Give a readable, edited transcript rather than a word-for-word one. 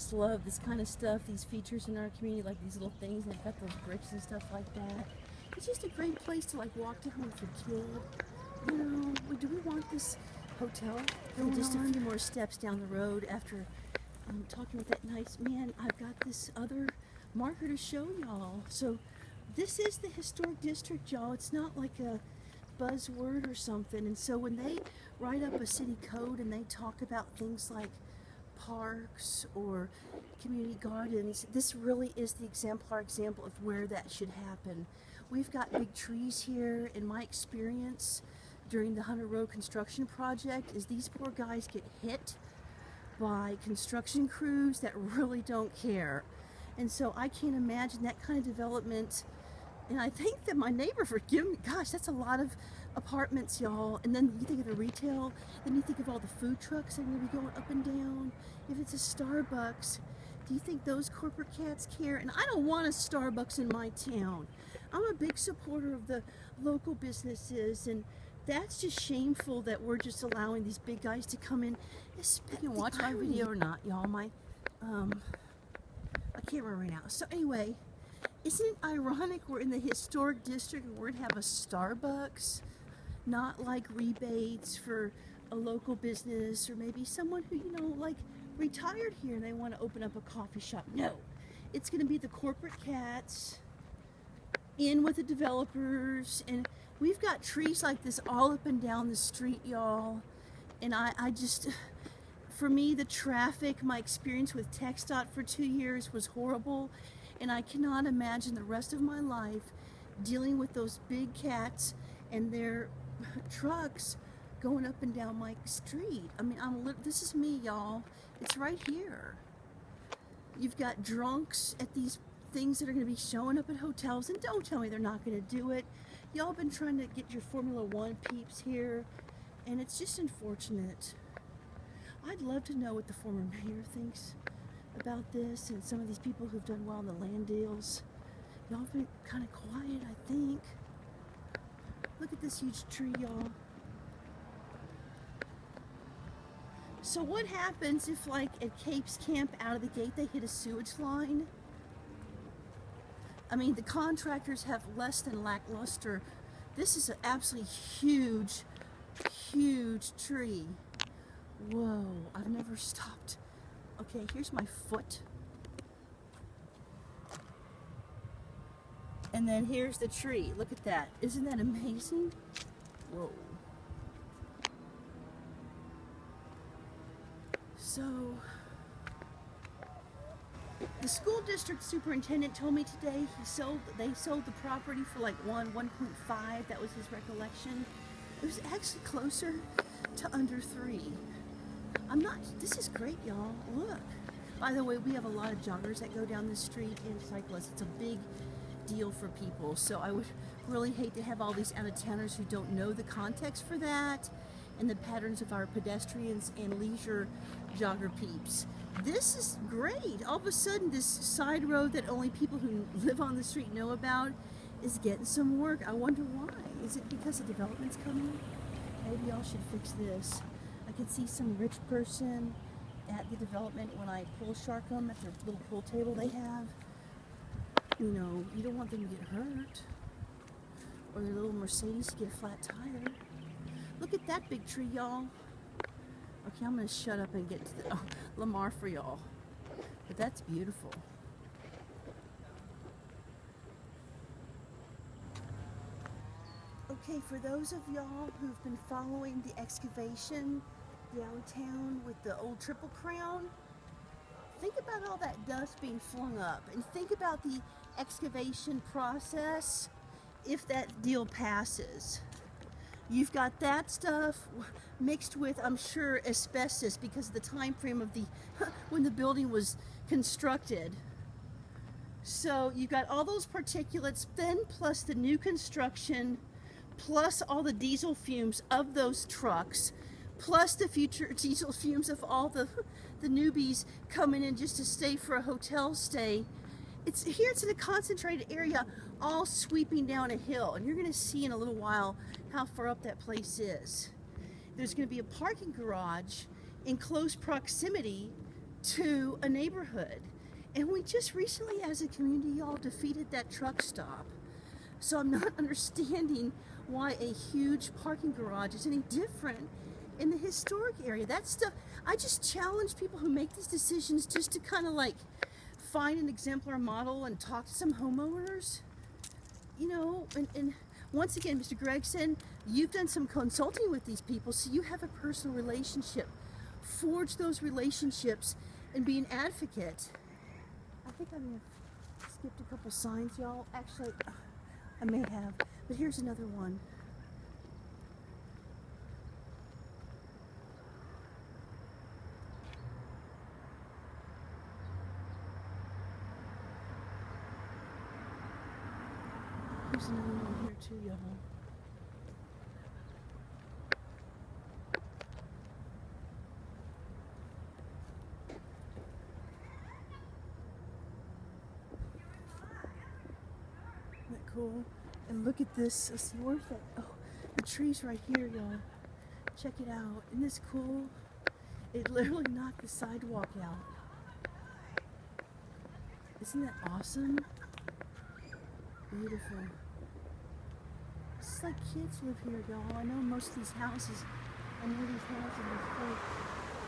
just love this kind of stuff, these features in our community, like these little things, and they've got those bricks and stuff like that. It's just a great place to like walk to home with your kid. You know, do we want this hotel going just a few more steps down the road after talking with that nice man? I've got this other marker to show y'all. So this is the historic district, y'all. It's not like a buzzword or something. And so when they write up a city code and they talk about things like parks or community gardens, this really is the exemplar example of where that should happen. We've got big trees here. In my experience during the Hunter Road construction project, is these poor guys get hit by construction crews that really don't care. And so I can't imagine that kind of development. And I think that my neighbor, forgive me, gosh, that's a lot of apartments, y'all. And then you think of the retail, then you think of all the food trucks that are going to be going up and down. If it's a Starbucks, do you think those corporate cats care? And I don't want a Starbucks in my town. I'm a big supporter of the local businesses, and that's just shameful that we're just allowing these big guys to come in. You can watch my video or not, y'all. I can't remember right now. So anyway, isn't it ironic we're in the historic district and we're gonna have a Starbucks, not like rebates for a local business or maybe someone who, you know, like retired here and they want to open up a coffee shop. No, it's gonna be the corporate cats in with the developers, and we've got trees like this all up and down the street, y'all. And I just, for me, the traffic, my experience with TxDOT for 2 years was horrible. And I cannot imagine the rest of my life dealing with those big cats and their trucks going up and down my street. I mean, this is me, y'all. It's right here. You've got drunks at these things that are going to be showing up at hotels, and don't tell me they're not going to do it. Y'all been trying to get your Formula One peeps here, and it's just unfortunate. I'd love to know what the former mayor thinks about this and some of these people who've done well in the land deals. Y'all been kind of quiet, I think. Look at this huge tree, y'all. So what happens if, like, at Capes Camp out of the gate they hit a sewage line? I mean, the contractors have less than lackluster. This is an absolutely huge, huge tree. Whoa, I've never stopped. Okay, here's my foot. And then here's the tree. Look at that. Isn't that amazing? Whoa. So, the school district superintendent told me today they sold the property for like 1.5. That was his recollection. It was actually closer to under 3. This is great, y'all. Look. By the way, we have a lot of joggers that go down this street and cyclists. It's a big deal for people. So I would really hate to have all these out-of-towners who don't know the context for that and the patterns of our pedestrians and leisure jogger peeps. This is great. All of a sudden, this side road that only people who live on the street know about is getting some work. I wonder why. Is it because the development's coming? Maybe y'all should fix this. I can see some rich person at the development when I pool shark them at their little pool table they have. You know, you don't want them to get hurt. Or their little Mercedes to get a flat tire. Look at that big tree, y'all. Okay, I'm going to shut up and get to the Lamar for y'all. But that's beautiful. Okay, for those of y'all who've been following the excavation downtown with the old Triple Crown, think about all that dust being flung up and think about the excavation process if that deal passes. You've got that stuff mixed with, I'm sure, asbestos because of the time frame of when the building was constructed. So you've got all those particulates, then plus the new construction, plus all the diesel fumes of those trucks, plus the future diesel fumes of all the newbies coming in just to stay for a hotel stay. It's in a concentrated area, all sweeping down a hill, and you're going to see in a little while how far up that place is. There's going to be a parking garage in close proximity to a neighborhood. And we just recently, as a community, y'all, defeated that truck stop. So I'm not understanding why a huge parking garage is any different in the historic area. That stuff, I just challenge people who make these decisions just to kind of like find an exemplar model and talk to some homeowners. You know, and once again, Mr. Gregson, you've done some consulting with these people, so you have a personal relationship. Forge those relationships and be an advocate. I think I may have skipped a couple signs, y'all. Actually, I may have, but here's another one. Here's another one here too, y'all. Isn't that cool? And look at this. Let's see, where's that? Oh, the tree's right here, y'all. Check it out. Isn't this cool? It literally knocked the sidewalk out. Isn't that awesome? Beautiful. It's like kids live here, y'all. I know most of these houses, are fake.